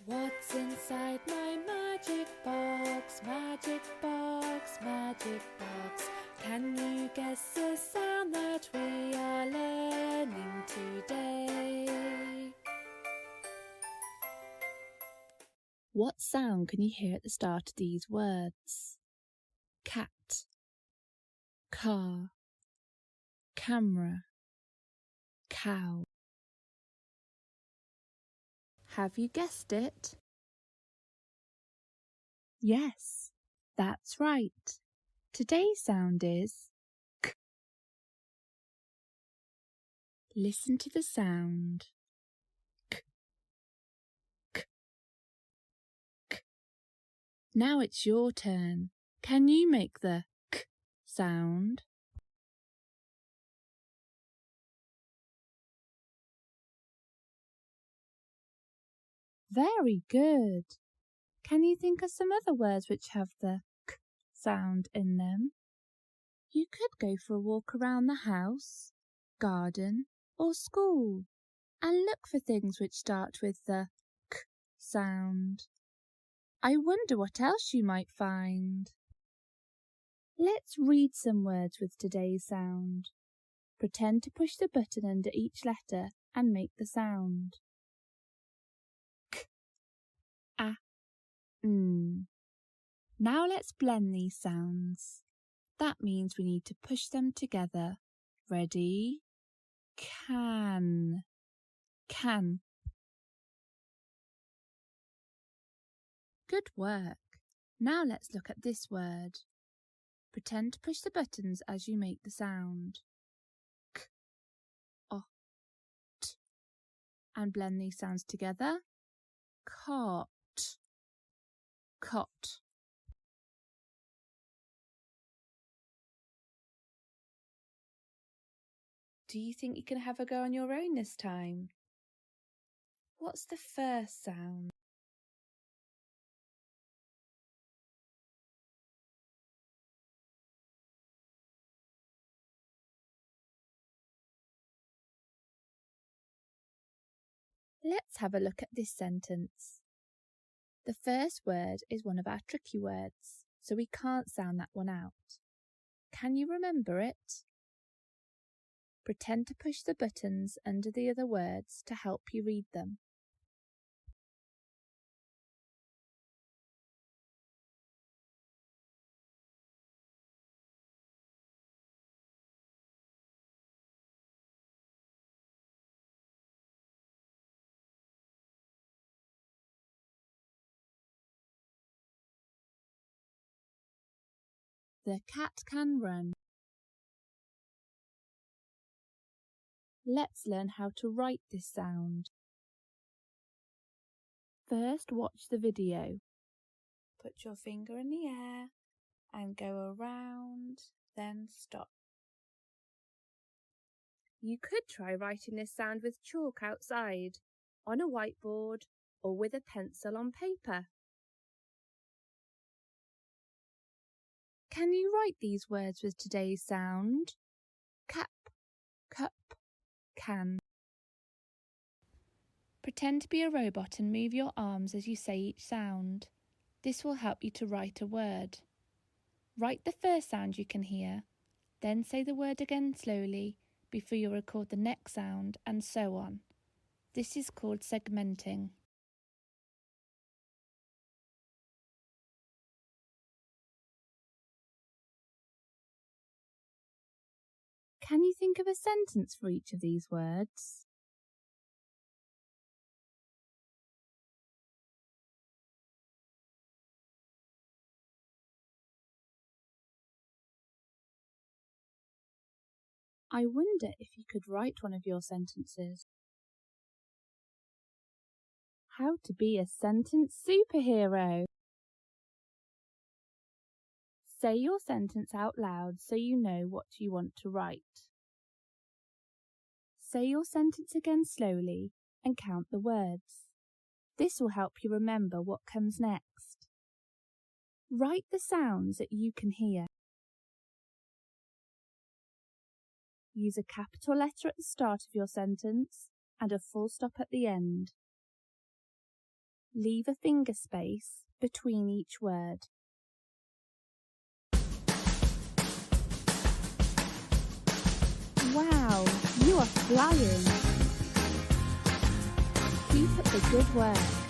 What's inside my magic box? Magic box, magic box. Can you guess the sound that we are learning today? What sound can you hear at the start of these words? Cat, car, camera, cow. Have you guessed it? Yes, that's right. Today's sound is k. Listen to the sound. K, k, k. Now it's your turn. Can you make the k sound? Very good. Can you think of some other words which have the k sound in them? You could go for a walk around the house, garden, or school and look for things which start with the k sound. I wonder what else you might find. Let's read some words with today's sound. Pretend to push the button under each letter and make the sound. K, a, n. Now let's blend these sounds. That means we need to push them together. Ready? Can. Can. Good work. Now let's look at this word. Pretend to push the buttons as you make the sound. K, o, t. And blend these sounds together. Cot. Cot. Do you think you can have a go on your own this time? What's the first sound? Let's have a look at this sentence. The first word is one of our tricky words, so we can't sound that one out. Can you remember it? Pretend to push the buttons under the other words to help you read them. The cat can run. Let's learn how to write this sound. First, watch the video. Put your finger in the air and go around, then stop. You could try writing this sound with chalk outside, on a whiteboard, or with a pencil on paper. Can you write these words with today's sound? Cap, cup, can. Pretend to be a robot and move your arms as you say each sound. This will help you to write a word. Write the first sound you can hear, then say the word again slowly before you record the next sound, and so on. This is called segmenting. Can you think of a sentence for each of these words? I wonder if you could write one of your sentences. How to be a sentence superhero. Say your sentence out loud so you know what you want to write. Say your sentence again slowly and count the words. This will help you remember what comes next. Write the sounds that you can hear. Use a capital letter at the start of your sentence and a full stop at the end. leave a finger space between each word. Wow, you are flying! Keep up the good work.